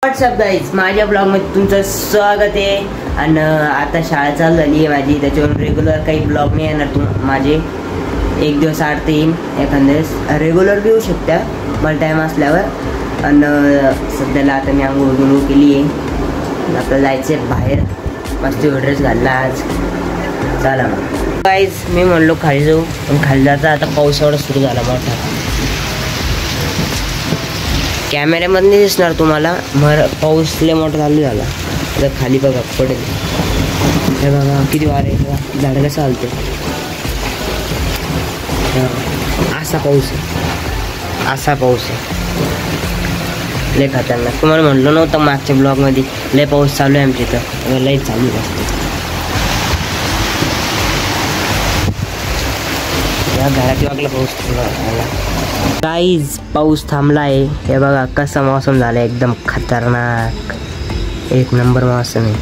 WhatsApp guys, माझ्या ब्लॉगमध्ये तुमचं स्वागत आहे. आणि आता शाळा चालू झाली आहे माझी, त्याच्यावर रेग्युलर काही ब्लॉग नाही येणार माझे. एक दिवस आड ते येईन, एखाद्या वेळेस रेग्युलर बी येऊ शकत्या मला टाईम असल्यावर. आणि सध्याला आता मी आंघोळ केली आहे, आता जायचं आहे बाहेर. मस्त ड्रेस घालला आज. चला मग गाईज, मी म्हणलो खाली जाऊ, पण खाली जाता आता पाऊस एवढा सुरू झाला मोठा. कॅमेऱ्यामध्ये नाही दिसणार तुम्हाला, पाऊस लय मोठा चालू झाला. आता खाली बघा पडेल, हे बघा किती वारे, झाड कसं चालते. असा पाऊस आहे, असा पाऊस आहे, लय खतरनाक. तुम्हाला म्हणलो नव्हतं मागच्या ब्लॉगमध्ये लय पाऊस चालू आहे आमच्या इथं, लय चालू असते. या घरात वागला पाऊस गाईज, पाऊस थांबला आहे. हे बघा कसा मौसम झाला, एकदम खतरनाक, एक नंबर मौसम आहे.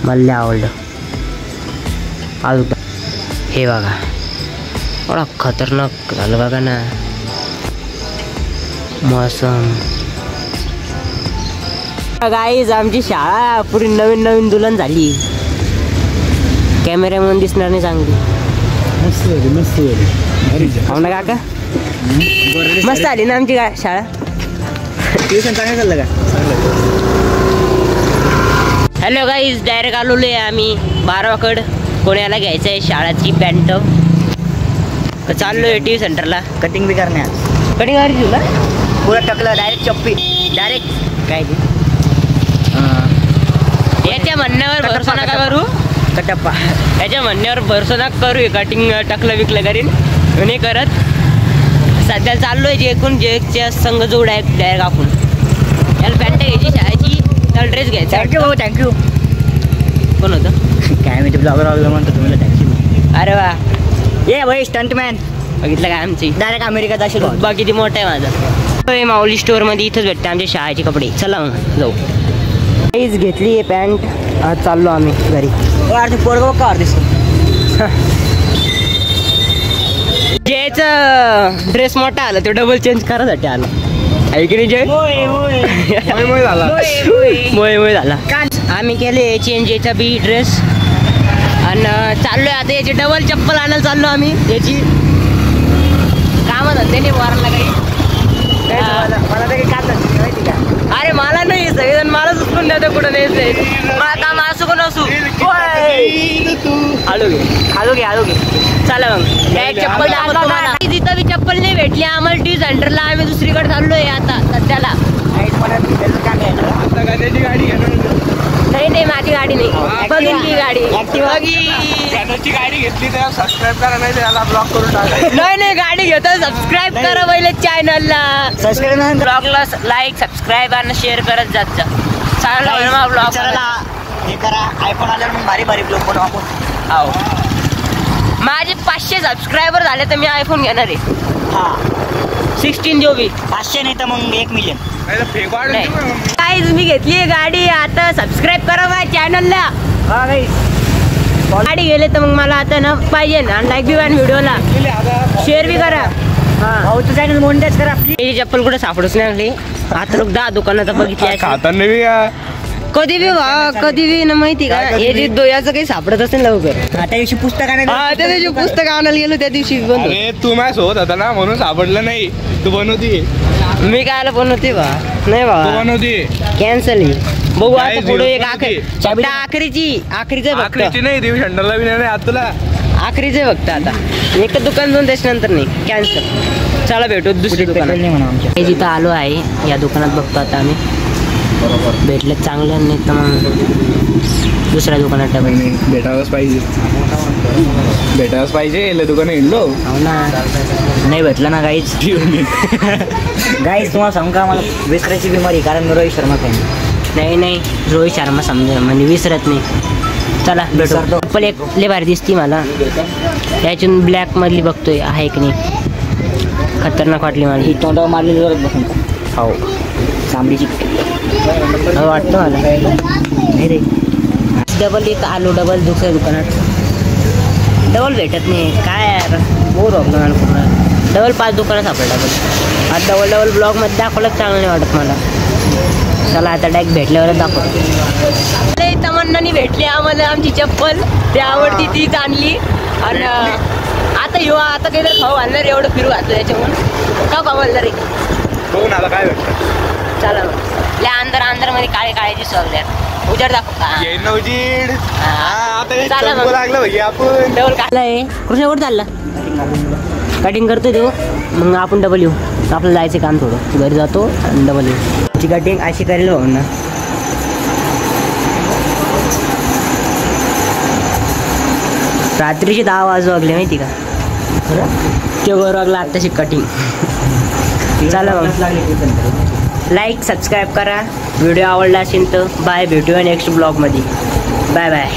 मला आवडलं. अजून हे बघा एवढा खतरनाक झालं बघा ना मौसम. गाईज, आमची शाळा पुरी नवीन नवीन दुल्हन झाली. कॅमेऱ्यामध्ये दिसणार नाही चांगली. हो ना काका, मस्त आली ना आमची शाळा. ट्युशन चांगलं चाललं का? हॅलो गाईज, डायरेक्ट आलेलो आहे आम्ही बारावाकड. कोणाला घ्यायचं आहे शाळाची पॅन्ट. चाललो आहे टी सेंटरला. कटिंग बी करण्यात, कटिंग आली तुला पुरा टकलं डायरेक्ट चप्पी डायरेक्ट. काय याच्या म्हणण्यावर भरोसा नका करू, कटप्पा याच्या म्हणण्यावर भरोसा नका करू. कटिंग टकलं विकलं करीन नाही करत. सध्या चाललो आहे जे एकूण जेच्या संघ जोड आहे डायरेक्ट आपण. याला पॅन्ट घ्यायची शाळेची, त्याला ड्रेस घ्यायचा. थँक्यू भाऊ, थँक्यू. कोण होतं काय मी ते ब्लॉगर वगैरे म्हणतो तुम्हाला थँक्यू. अरे वा, ये भाई स्टंटमॅन. बघितलं काय आमची डायरेक्ट अमेरिकात असेल. बघ किती मोठं आहे माझं. माऊली स्टोअरमध्ये इथंच भेटते आमच्या शाळेचे कपडे. चला मग जाऊ. काहीच घेतली आहे पॅन्ट. आज चाललो आम्ही घरी. अर्धे पोरगा का अर्धे जेच ड्रेस मोठा आला तो डबल चेंज करायसाठी आला आहे की नाही. जय मोय झाला. आम्ही केले चेंज याचा बी ड्रेस. आणि चाललोय आता याची डबल चप्पल आणायला चाललो आम्ही. याची कामं धंदे नाही वारायला काही. मला तरी काम माहिती का? अरे मला नाही, सगळेजण मला सुचून द्या कुठं नाही. मला काम असू कोण असू. आलो घे चला मग. चप्पल तिथं बी चप्पल नाही भेटली आम्हाला टी सेंटरला. आम्ही दुसरीकडे चाललोय आता सध्याला. नाही माझी गाडी नाही, बघितली गाडी. गाडी घेतली तर सबस्क्राईब करा, नाही त्याला ब्लॉक करून टाका. नाही गाडी घेतो सबस्क्राईब करा पहिले चॅनलला. सबस्क्राईब ब्लॉगला लाईक सबस्क्राईब आणि शेअर करत जात जा. चांगला ब्लॉग हे करा. आयफोन आल्यावर भारी भारी ब्लॉग बनवू आपण. हो, माझे 500 सबस्क्रायबर झाले तर मी आयफोन घेणार आहे. हा 16 जो बी. 500 नाही तर मग 1 मिलियन. काय तुम्ही घेतली आहे गाडी, आता सबस्क्राईब करा माझ्या चॅनलला. हा गाडी गेले तर मग मला आता ना पाहिजे ना. लाईक बी करा व्हिडिओला, शेअर बी करा. हा चॅनल मोनिटाईज करा. ही चप्पल कुठे सापडूच नाही लागली. आता लोक 10 दुकानात बघितली. कधी बी ना माहिती का, हे जे दोयाचं काही सापडत असेल लवकर. त्या दिवशी पुस्तक आणायला पुस्तक आणायला गेलो त्या दिवशी. तू मॅच होत होता ना म्हणून सापडलं नाही. तू बनवती. मी कायला बनवते बा. नाही बाबा बनवती, कॅन्सल. बघू आता पुढे एक आखरीच नाही देऊ शंडरला बी नाही आज तुला. आखरीच बघता आता. एक दुकान जाऊन त्याच्यानंतर नाही, कॅन्सल. चला भेटू दुसरी दुकानात. नाही म्हणा जिथं आलो आहे या दुकानात बघतो आता आम्ही. भेटलं चांगलं नाही तर मग दुसऱ्या दुकानात भेटायलाच पाहिजे. दुकान हिंडलो हो ना, नाही भेटलं ना गाईच. गाईच तुम्हाला सांगू का, मला विसरायची बिमारी, कारण मी रोहित शर्मा फॅन. नाही रोहित शर्मा समजा म्हणजे विसरत नाही. चला भेटू. चप्पल एक लय भारी दिसती मला. त्यातून ब्लॅक मधली बघतोय आहे की नाही. खतरनाक वाटली मला ही. तोंडावर मारलेली जर बसून. हो चांबडीची वाटतं मला. नाही रे, डबल एक आलो डबल दुसऱ्या दुकानात. डबल भेटत नाही काय बोर होतं मला पूर्ण. डबल 5 दुकानं सापडलं. डबल. आज डबल ब्लॉगमध्ये दाखवलं चांगलं नाही वाटत मला. चला आता डायरेक्ट भेटल्यावरच दाखवतो. तमन्नानी भेटली आम्हाला आमची चप्पल, ती आवडती तीच आणली. आणि आता आता काहीतरी खाऊ घालणार, एवढं फिरू घातलं त्याच्यामुळे का खाऊ घालणार रे. बघून आता काय भेटतं. चला मग लय अंदर मध्ये काळे काळे दिसू लागल्यात. उजेड दाखव लागलं भैया आपण. डबल काढलाय कृष्णावर चालला कटिंग करतो देऊ, मग आपण डबल येऊ. आपल्याला जायचं काम थोडं, घरी जातो आणि डबल येऊ. ची कटिंग अशी करेल भाऊ ना. रात्रीचे 10 वाजले माहिती का. ते लागला आत्ताशी कटिंग. चला मग लाईक सबस्क्राईब करा. व्हिडिओ आवडला असेल तर बाय, भेटूया नेक्स्ट ब्लॉगमध्ये. Bye bye.